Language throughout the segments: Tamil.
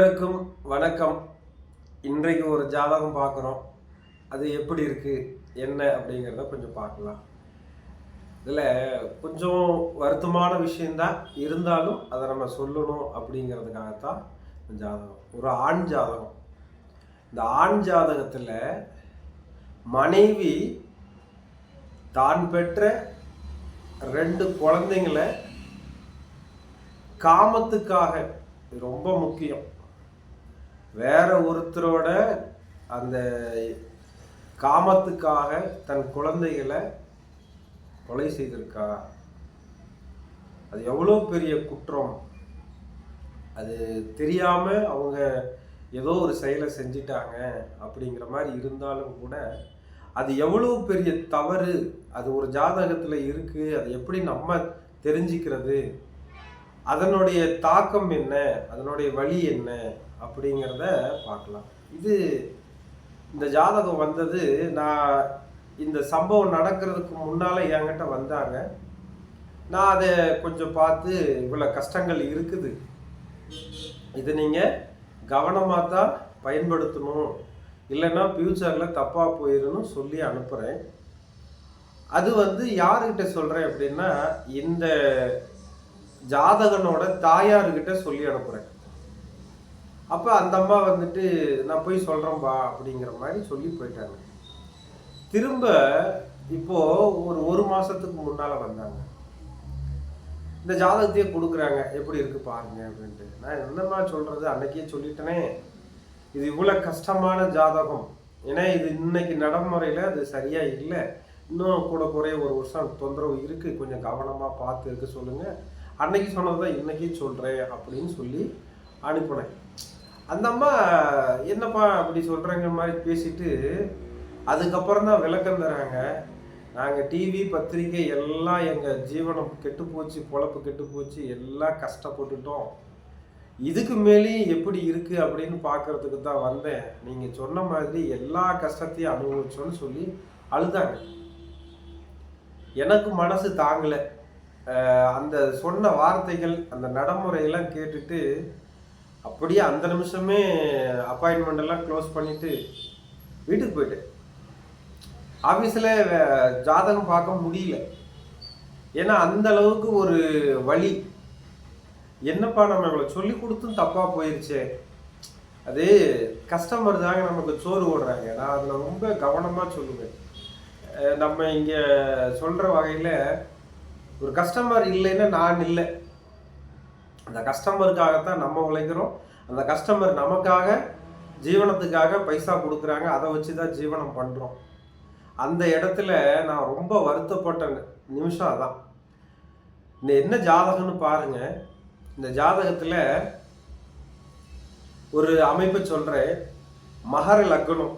அனைவருக்கும் வணக்கம். இன்றைக்கு ஒரு ஜாதகம் பார்க்குறோம். அது எப்படி இருக்கு என்ன அப்படிங்கிறத கொஞ்சம் பார்க்கலாம். இதில் கொஞ்சம் வருத்தமான விஷயந்தான், இருந்தாலும் அதை நம்ம சொல்லணும் அப்படிங்கிறதுக்காகத்தான் இந்த ஜாதகம். ஒரு ஆண் ஜாதகம். இந்த ஆண் ஜாதகத்தில் மனைவி தான் பெற்ற 2 குழந்தைங்களை காமத்துக்காக, இது ரொம்ப முக்கியம், வேற ஒருத்தரோட அந்த காமத்துக்காக தன் குழந்தைகளை கொலை செய்திருக்கா. அது எவ்வளோ பெரிய குற்றம். அது தெரியாம அவங்க ஏதோ ஒரு செயலை செஞ்சிட்டாங்க அப்படிங்கிற மாதிரி இருந்தாலும் கூட அது எவ்வளோ பெரிய தவறு. அது ஒரு ஜாதகத்தில் இருக்கு. அது எப்படி நம்ம தெரிஞ்சுக்கிறது, அதனுடைய தாக்கம் என்ன, அதனுடைய வழி என்ன அப்படிங்கிறத பார்க்கலாம். இந்த ஜாதகம் வந்தது, நான் இந்த சம்பவம் நடக்கிறதுக்கு முன்னால் என்கிட்ட வந்தாங்க. நான் அதை கொஞ்சம் பார்த்து இவ்வளோ கஷ்டங்கள் இருக்குது, இதை நீங்கள் கவனமாக தான் பயன்படுத்தணும், இல்லைன்னா ஃப்யூச்சரில் தப்பாக போயிடணும் சொல்லி அனுப்புகிறேன். அது யாருக்கிட்ட சொல்கிறேன் அப்படின்னா, இந்த ஜாதகனோட தாயார்கிட்ட சொல்லி அனுப்புகிறேன். அப்போ அந்த அம்மா நான் போய் சொல்கிறேன்பா அப்படிங்கிற மாதிரி சொல்லி போயிட்டாங்க. திரும்ப இப்போது ஒரு மாதத்துக்கு முன்னால் வந்தாங்க. இந்த ஜாதகத்தையே கொடுக்குறாங்க, எப்படி இருக்குது பாருங்க அப்படின்ட்டு. நான் என்னம்மா சொல்கிறது, அன்னைக்கே சொல்லிட்டேனே, இது இவ்வளோ கஷ்டமான ஜாதகம். ஏன்னா இது இன்னைக்கு நடைமுறையில் அது சரியாக இல்லை, இன்னும் கூட குறைய 1 வருஷம் தொந்தரவு இருக்குது, கொஞ்சம் கவனமாக பார்த்து இருக்க சொல்லுங்கள், அன்னைக்கு சொன்னதான் இன்னைக்கு சொல்கிறேன் அப்படின்னு சொல்லி அனுப்பினேன். அந்த அம்மா என்னப்பா அப்படி சொல்கிறேங்கிற மாதிரி பேசிட்டு அதுக்கப்புறம் தான் விளக்கம் தராங்க. நாங்கள் டிவி பத்திரிக்கை எல்லாம் எங்கள் ஜீவனம் கெட்டுப்போச்சு, பொழப்பு கெட்டுப்போச்சு, எல்லாம் கஷ்டப்பட்டுட்டோம், இதுக்கு மேலேயும் எப்படி இருக்குது அப்படின்னு பார்க்கறதுக்கு தான் வந்தேன், நீங்கள் சொன்ன மாதிரி எல்லா கஷ்டத்தையும் அனுபவிச்சோன்னு சொல்லி அழுதாங்க. எனக்கு மனசு தாங்கலை. அந்த சொன்ன வார்த்தைகள், அந்த நடைமுறையெல்லாம் கேட்டுட்டு அப்படியே அந்த நிமிஷமே அப்பாயின்மெண்ட் எல்லாம் க்ளோஸ் பண்ணிட்டு வீட்டுக்கு போயிட்டேன். ஆஃபீஸில் ஜாதகம் பார்க்க முடியல. ஏன்னா அந்த அளவுக்கு ஒரு வலி. என்னப்பா நம்ம இவ்வளோ சொல்லி கொடுத்தும் தப்பாக போயிடுச்சே. அது கஸ்டமர் தாங்க நமக்கு சோறு ஓடுறாங்க. நான் அதில் ரொம்ப கவனமாக சொல்லுவேன். நம்ம இங்கே சொல்கிற வகையில் ஒரு கஸ்டமர் இல்லைன்னா நான் இல்லை. அந்த கஸ்டமருக்காகத்தான் நம்ம உழைக்கிறோம். அந்த கஸ்டமர் நமக்காக ஜீவனத்துக்காக பைசா கொடுக்குறாங்க, அதை வச்சு தான் ஜீவனம் பண்ணுறோம். அந்த இடத்துல நான் ரொம்ப வருத்தப்பட்ட நிமிஷம் அதான். இந்த என்ன ஜாதகம்னு பாருங்க. இந்த ஜாதகத்தில் ஒரு அமைப்பை சொல்கிறேன். மகர லக்னம்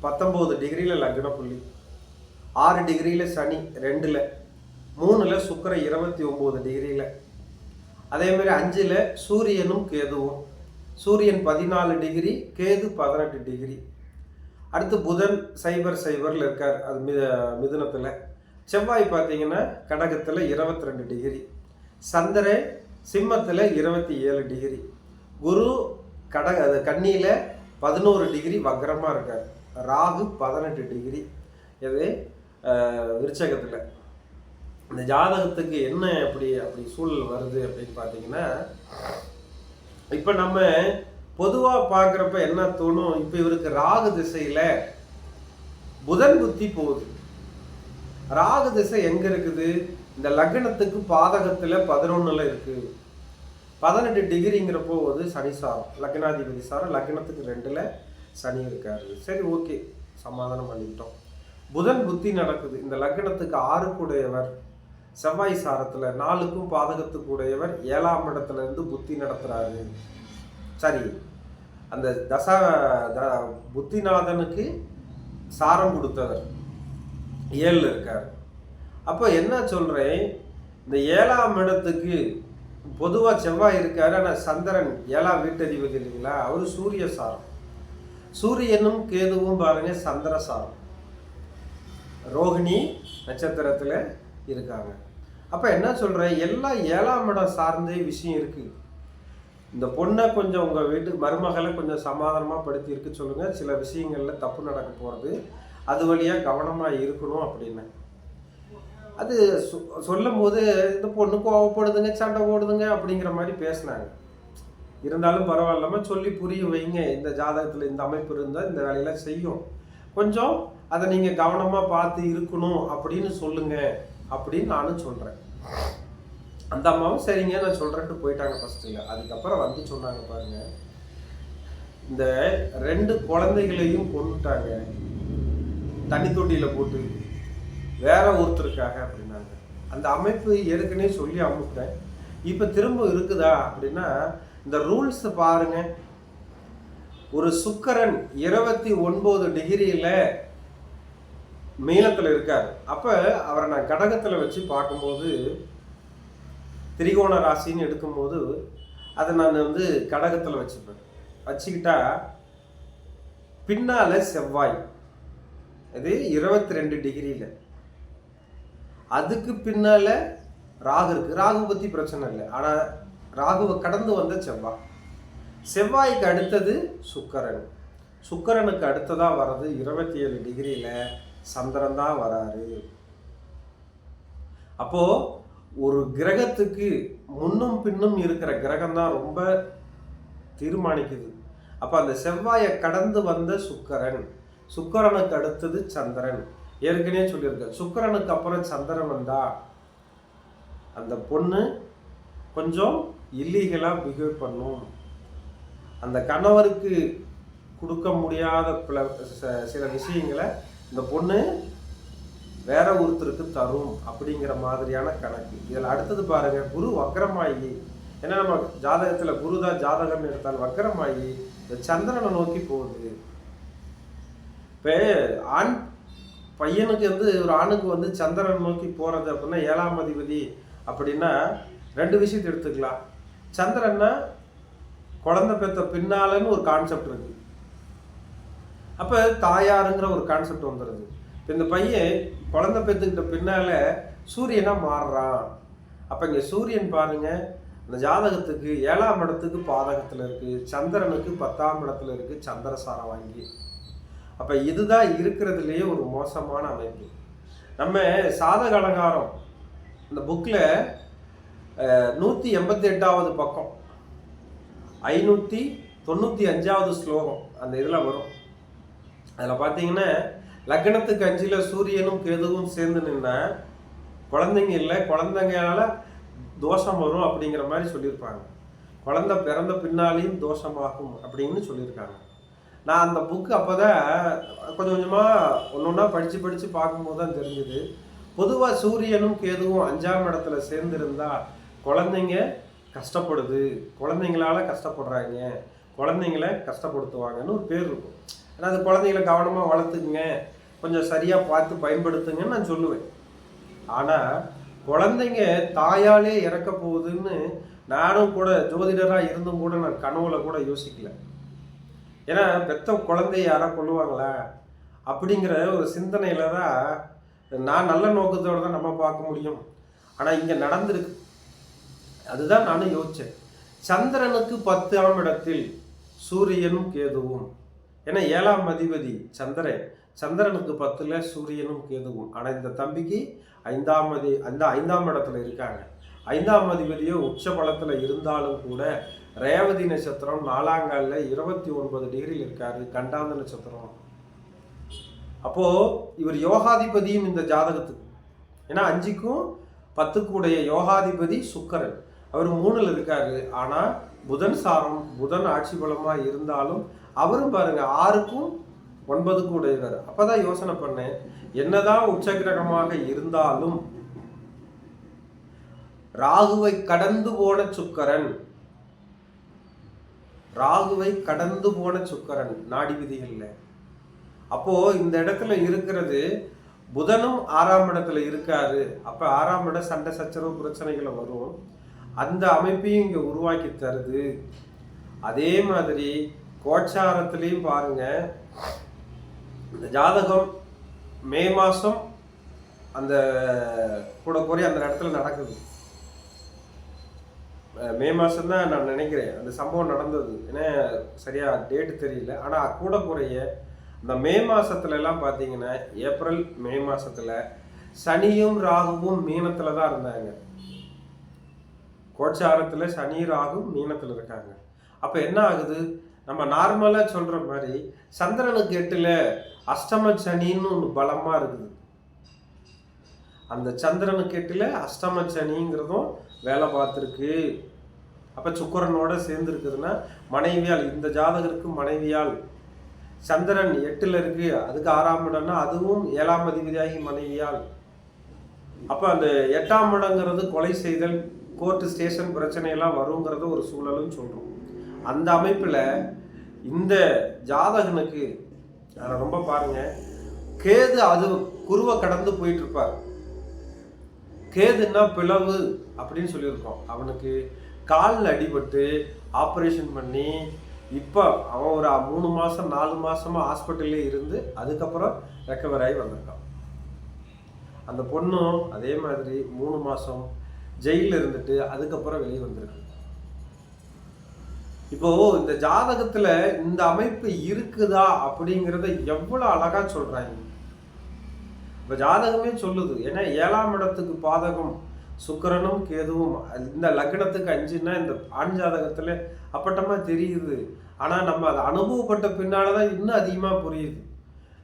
19 டிகிரியில் லக்ன புள்ளி, 6 டிகிரியில் சனி 2ல், 3ல் சுக்கிரன் 29 டிகிரியில், அதேமாதிரி 5ல் சூரியனும் கேதுவும். சூரியன் 14 டிகிரி, கேது 18 டிகிரி. அடுத்து புதன் 0 இருக்கார், அது மிதுனத்தில். செவ்வாய் பார்த்தீங்கன்னா கடகத்தில் 22 டிகிரி, சந்திரன் சிம்மத்தில் 27 டிகிரி, குரு கன்னியில் 11 டிகிரி வக்ரமாக இருக்கார், ராகு 18 டிகிரி, இது விருச்சகத்தில். இந்த ஜாதகத்துக்கு என்ன அப்படி சூழல் வருது அப்படின்னு பார்த்தீங்கன்னா, இப்போ நம்ம பொதுவாக பார்க்குறப்ப என்ன தோணும், இப்போ இவருக்கு ராகு திசையில் புதன் புத்தி போகுது. ராகு திசை எங்கே இருக்குது, இந்த லக்னத்துக்கு பாதகத்தில் 11ல் இருக்குது. 18 டிகிரிங்கிற போது சனி சாரம், லக்னாதிபதி சாரம், லக்னத்துக்கு 2ல் சனி இருக்காரு. சரி, ஓகே, சமாதானம் பண்ணிக்கிட்டோம். புதன் புத்தி நடக்குது. இந்த லக்னத்துக்கு 6க்கு உடையவர், செவ்வாய் சாரத்தில் 4க்கும் பாதகத்துக்கு உடையவர் 7ஆம் இடத்துல இருந்து புத்தி நடத்துறாரு. சரி, அந்த புத்திநாதனுக்கு சாரம் கொடுத்தவர் 7ல் இருக்கார். அப்போ என்ன சொல்றேன், இந்த 7ஆம் இடத்துக்கு பொதுவாக செவ்வாய் இருக்காரு, ஆனால் சந்திரன் 7ஆம் வீட்டதிபதி இல்லைங்களா, அவரு சூரிய சாரம். சூரியனும் கேதுவும் பாருங்க சந்திர சாரம், ரோகிணி நட்சத்திரத்தில் இருக்காங்க. அப்போ என்ன சொல்கிறேன், எல்லாம் 7ஆம் இடம் சார்ந்தே விஷயம் இருக்குது. இந்த பொண்ணை கொஞ்சம் உங்கள் வீட்டு மருமகளை கொஞ்சம் சமாதானமாக படுத்தி இருக்க சொல்லுங்கள். சில விஷயங்களில் தப்பு நடக்க போகிறது, அது வழியாக கவனமாக இருக்கணும் அப்படின்னு. அது சொல்லும் போது இந்த பொண்ணு கோவப்படுதுங்க, சண்டை போடுதுங்க அப்படிங்கிற மாதிரி பேசினாங்க. இருந்தாலும் பரவாயில்லாம சொல்லி புரிய வைங்க, இந்த ஜாதகத்தில் இந்த அமைப்பு இருந்தால் இந்த வேலையெல்லாம் செய்யும், கொஞ்சம் அதை நீங்கள் கவனமாக பார்த்து இருக்கணும் அப்படின்னு சொல்லுங்க அப்படின்னு நானும் சொல்கிறேன். அந்த அம்மாவும் சரிங்க நான் சொல்கிறேன்ட்டு போயிட்டாங்க ஃபஸ்ட்டில். அதுக்கப்புறம் வந்து சொன்னாங்க பாருங்க, இந்த 2 குழந்தைகளையும் கொண்டுட்டாங்க தண்ணி தொட்டியில் போட்டு வேற ஒருத்தருக்காக அப்படின்னாங்க. அந்த அமைப்பு ஏற்கனவே சொல்லி அமுட்டேன், இப்போ திரும்ப இருக்குதா அப்படின்னா இந்த ரூல்ஸ் பாருங்க. ஒரு சுக்கிரன் 29 டிகிரியில் மீனத்தில் இருக்கார். அப்போ அவரை நான் கடகத்தில் வச்சு பார்க்கும்போது திரிகோண ராசின்னு எடுக்கும்போது அதை நான் வந்து கடகத்தில் வச்சுப்பேன். வச்சுக்கிட்டா பின்னால் செவ்வாய், அது 22 டிகிரியில், அதுக்கு பின்னால் ராகு இருக்குது. ராகு பற்றி பிரச்சனை இல்லை, ஆனால் ராகுவை கடந்து வந்த செவ்வாய். செவ்வாய்க்கு அடுத்தது சுக்கிரன். சுக்கிரனுக்கு அடுத்ததாக வர்றது 27 டிகிரியில் சந்திரன் தான் வராரு. அப்போது ஒரு கிரகத்துக்கு முன்னும் பின்னும் இருக்கிற கிரகம் தான் ரொம்ப தீர்மானிக்குது. அப்போ அந்த செவ்வாயை கடந்து வந்த சுக்கிரன், சுக்கிரனுக்கு அடுத்தது சந்திரன். ஏற்கனவே சொல்லியிருக்கேன், சுக்கிரனுக்கு அப்புறம் சந்திரன் வந்தா அந்த பொண்ணு கொஞ்சம் இல்லீகலாக பிஹேவ் பண்ணும், அந்த கணவருக்கு கொடுக்க முடியாத சில விஷயங்களை இந்த பொண்ணு வேற ஒருத்தருக்கு தரும் அப்படிங்கிற மாதிரியான கணக்கு. இதில் அடுத்தது பாருங்க, குரு வக்கரமாயி. ஏன்னா நம்ம ஜாதகத்தில் குரு தான் ஜாதகம் எடுத்தால் வக்கரமாயி இந்த சந்திரனை நோக்கி போகுது. இப்போ ஆண் பையனுக்கு வந்து ஒரு ஆணுக்கு வந்து சந்திரன் நோக்கி போகிறது அப்படின்னா 7ஆம் அதிபதி அப்படின்னா 2 விஷயத்தை எடுத்துக்கலாம். சந்திரன்னா குழந்தை பெற்ற பின்னாலன்னு ஒரு கான்செப்ட் இருக்கு. அப்போ தாயாருங்கிற ஒரு கான்செப்ட் வந்துடுது. இப்போ இந்த பையன் குழந்தை பெற்றுக்கிட்ட பின்னால சூரியனா மாறுறான். அப்போ இங்கே சூரியன் பாருங்க, இந்த ஜாதகத்துக்கு 7ஆம் இடத்துக்கு பாதகத்தில் இருக்குது, சந்திரனுக்கு 10ஆம் இடத்துல இருக்குது, சந்திரசாரம் வாங்கி. அப்போ இதுதான் இருக்கிறதுலேயே ஒரு மோசமான அமைப்பு. நம்ம சாதக அலங்காரம் இந்த புக்கில் 188வது பக்கம் 595வது ஸ்லோகம் அந்த இதில் வரும். அதில் பார்த்தீங்கன்னா லக்னத்துக்கு 5ல் சூரியனும் கேதுவும் சேர்ந்து நின்னா குழந்தைங்க இல்லை, குழந்தைங்களால தோஷம் வரும் அப்படிங்கிற மாதிரி சொல்லியிருப்பாங்க. குழந்தை பிறந்த பின்னாலேயும் தோஷமாகும் அப்படின்னு சொல்லியிருக்காங்க. நான் அந்த புக்கு அப்போ தான் கொஞ்சம் கொஞ்சமாக ஒன்று ஒன்றா படித்து பார்க்கும்போது தான் தெரிஞ்சுது. பொதுவாக சூரியனும் கேதுவும் 5ஆம் இடத்துல சேர்ந்துருந்தா குழந்தைங்க கஷ்டப்படுது, குழந்தைங்களால கஷ்டப்படுறாங்க, குழந்தைங்கள கஷ்டப்படுத்துவாங்கன்னு ஒரு பேர் இருக்கும். ஆனால் அது குழந்தைங்கள கவனமாக வளர்த்துக்குங்க, கொஞ்சம் சரியாக பார்த்து பயன்படுத்துங்கன்னு நான் சொல்லுவேன். ஆனால் குழந்தைங்க தாயாலே இறக்க போகுதுன்னு நானும் கூட ஜோதிடராக இருந்தும் கூட நான் கனவுல கூட யோசிக்கல. ஏன்னா பெத்த குழந்தைய யாரா கொள்ளுவாங்களா அப்படிங்கிற ஒரு சிந்தனையில தான் நான் நல்ல நோக்கத்தோடு தான் நம்ம பார்க்க முடியும். ஆனால் இங்கே நடந்திருக்கு, அதுதான் நானும் யோசித்தேன். சந்திரனுக்கு 10ஆம் இடத்தில் சூரியனும் கேதுவும், ஏன்னா 7ஆம் அதிபதி சந்திரன், சந்திரனுக்கு 10ல் சூரியனும் கேதுவும். ஆனால் இந்த தம்பிக்கு 5ஆம் இடத்துல இருக்காங்க. 5ஆம் அதிபதியோ உச்ச பலத்தில் இருந்தாலும் கூட ரேவதி நட்சத்திரம் 4ஆம் காலில் 29 டிகிரியில் இருக்காரு, கண்டாந்த நட்சத்திரம். அப்போது இவர் யோகாதிபதியும் இந்த ஜாதகத்துக்கு, ஏன்னா 5க்கும் 10க்கும் உடைய யோகாதிபதி சுக்கிரன், அவர் 3ல் இருக்காரு. ஆனால் புதன் சாரம், புதன் ஆட்சி பலமாக இருந்தாலும் அவரும் பாருங்க 6க்கும் 9க்கும் உடையவர். அப்போதான் யோசனை பண்ணேன், என்னதான் உச்சகிரகமாக இருந்தாலும் ராகுவை கடந்து போன சுக்கிரன், ராகுவை கடந்து போன சுக்கிரன் நாடி விதிகள்ல. அப்போ இந்த இடத்துல இருக்கிறது புதனும் 6ஆம் இடத்துல இருக்காரு. அப்ப 6ஆம் இடம் சண்டை சச்சரவு பிரச்சனைகளை வரும், அந்த அமைப்பையும் இங்க உருவாக்கி தருது. அதே மாதிரி கோச்சாரத்திலையும் பாருங்க, இந்த ஜாதகம் மே மாதம் அந்த கூட குறைய அந்த இடத்துல நடக்குது. மே மாதம் தான் நான் நினைக்கிறேன் அந்த சம்பவம் நடந்தது. ஏன்னா சரியாக டேட்டு தெரியல. ஆனால் கூட குறைய இந்த மே மாதத்துலலாம் பார்த்தீங்கன்னா ஏப்ரல் மே மாதத்தில் சனியும் ராகுவும் மீனத்தில் தான் இருந்தாங்க. கோச்சாரத்தில் சனி ராகும் மீனத்தில் இருக்காங்க. அப்போ என்ன ஆகுது, நம்ம நார்மலாக சொல்கிற மாதிரி சந்திரனுக்கு 8ல் அஷ்டம சனின்னு ஒன்று பலமாக இருக்குது. அந்த சந்திரனுக்கு 8ல் அஷ்டம சனிங்கிறதும் வேலை பார்த்துருக்கு. அப்போ சுக்கிரனோட சேர்ந்துருக்குதுன்னா மனைவியால், இந்த ஜாதகருக்கு மனைவியால் சந்திரன் 8ல் இருக்கு, அதுக்கு 6ஆம் இடம்னா அதுவும் 7ஆம் அதிபதியாகி மனைவியால். அப்போ அந்த 8ஆம் இடங்கிறது கொலை செய்தல், கோர்ட்டு ஸ்டேஷன் பிரச்சனையெல்லாம் வருங்கிறது ஒரு சூழலும் சொல்கிறோம். அந்த அமைப்பில் இந்த ஜாதகனுக்கு அதை ரொம்ப பாருங்க, கேது அது குருவை கடந்து போயிட்டு இருப்பார். கேதுன்னா பிளவு அப்படின்னு சொல்லியிருக்கோம். அவனுக்கு காலில் அடிபட்டு ஆப்ரேஷன் பண்ணி இப்போ அவன் ஒரு 3 மாதம் 4 மாதமாக ஹாஸ்பிட்டல்லே இருந்து அதுக்கப்புறம் ரெக்கவர் ஆகி வந்திருக்கான். அந்த பொண்ணும் அதே மாதிரி 3 மாதம் ஜெயிலில் இருந்துட்டு அதுக்கப்புறம் வெளியே வந்திருக்கு. இப்போ இந்த ஜாதகத்துல இந்த அமைப்பு இருக்குதா அப்படிங்கிறத எவ்வளவு அழகா சொல்றாங்க. இப்ப ஜாதகமே சொல்லுது. ஏன்னா 7ஆம் இடத்துக்கு பாதகம் சுக்கிரனும் கேதுவும், இந்த லக்னத்துக்கு 5ன்னா இந்த ஆண் ஜாதகத்துல அப்பட்டமா தெரியுது. ஆனா நம்ம அதை அனுபவப்பட்ட பின்னாலதான் இன்னும் அதிகமா புரியுது.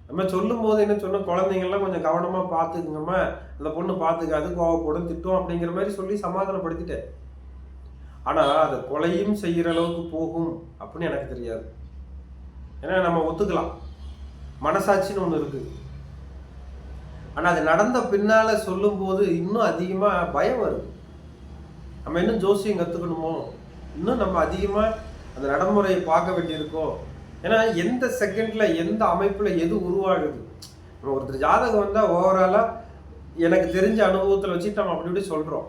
நம்ம சொல்லும் போது என்ன சொன்ன, குழந்தைங்கள்லாம் கொஞ்சம் கவனமா பார்த்துக்குங்கம்மா, அந்த பொண்ணு பார்த்துக்காது, கோவப்படும், திட்டம் அப்படிங்கிற மாதிரி சொல்லி சமாதானப்படுத்திட்டேன். ஆனால் அதை கொலையும் செய்கிற அளவுக்கு போகும் அப்படின்னு எனக்கு தெரியாது. ஏன்னா நம்ம ஒத்துக்கலாம், மனசாட்சின்னு ஒன்று இருக்குது. ஆனால் அது நடந்த பின்னால் சொல்லும்போது இன்னும் அதிகமாக பயம் வருது. நம்ம இன்னும் ஜோசியம் கற்றுக்கணுமோ, இன்னும் நம்ம அதிகமாக அந்த நடைமுறையை பார்க்க வேண்டியிருக்கோ. ஏன்னா எந்த செகண்டில் எந்த அமைப்பில் எது உருவாகுது. நம்ம ஒருத்தர் ஜாதகம் வந்தால் ஓவராலாக எனக்கு தெரிஞ்ச அனுபவத்தில் வச்சுட்டு நம்ம அப்படி இப்படி சொல்கிறோம்.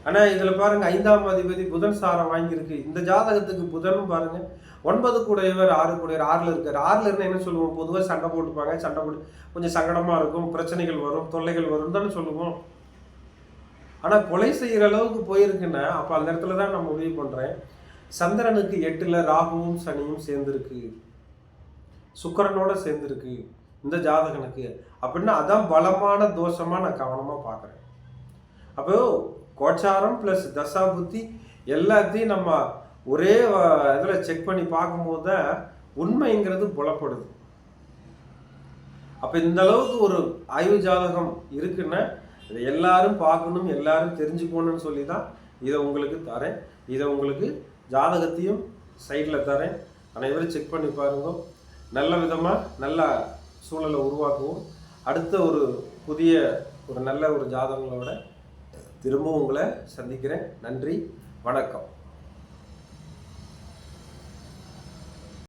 ஆனால் இதில் பாருங்கள், 5ஆம் அதிபதி புதன் சாரம் வாங்கியிருக்கு. இந்த ஜாதகத்துக்கு புதனும் பாருங்கள் 9 கூடையவர் 6 கூடையவர் 6ல் இருக்கார். 6ல் இருந்தால் என்ன சொல்லுவோம், பொதுவாக சண்டை போட்டுப்பாங்க, சண்டை போட்டு கொஞ்சம் சங்கடமாக இருக்கும், பிரச்சனைகள் வரும், தொல்லைகள் வரும் தானே சொல்லுவோம். ஆனால் கொலை செய்கிற அளவுக்கு போயிருக்குன்னா அப்போ அந்த இடத்துல தான் நான் முடிவு பண்ணுறேன், சந்திரனுக்கு 8ல் ராகுவும் சனியும் சேர்ந்துருக்கு, சுக்கிரனோட சேர்ந்துருக்கு இந்த ஜாதகனுக்கு. அப்படின்னா அதான் பலமான தோஷமாக நான் கவனமாக பார்க்குறேன். அப்போ கோச்சாரம் ப்ளஸ் தசா புத்தி எல்லாத்தையும் நம்ம ஒரே இதில் செக் பண்ணி பார்க்கும்போது தான் உண்மைங்கிறது புலப்படுது. அப்போ இந்த அளவுக்கு ஒரு ஆய்வு ஜாதகம் இருக்குன்னா இதை எல்லாரும் பார்க்கணும், எல்லாரும் தெரிஞ்சுக்கணும்னு சொல்லி தான் இதை உங்களுக்கு தரேன். இதை உங்களுக்கு ஜாதகத்தையும் சைடில் தரேன். அனைவரும் செக் பண்ணி பாருங்க. நல்ல விதமாக நல்ல சூழலை உருவாக்குவோம். அடுத்த ஒரு புதிய ஒரு நல்ல ஒரு ஜாதகங்களோட திரும்பவும் உங்களை சந்திக்கிறேன். நன்றி, வணக்கம்.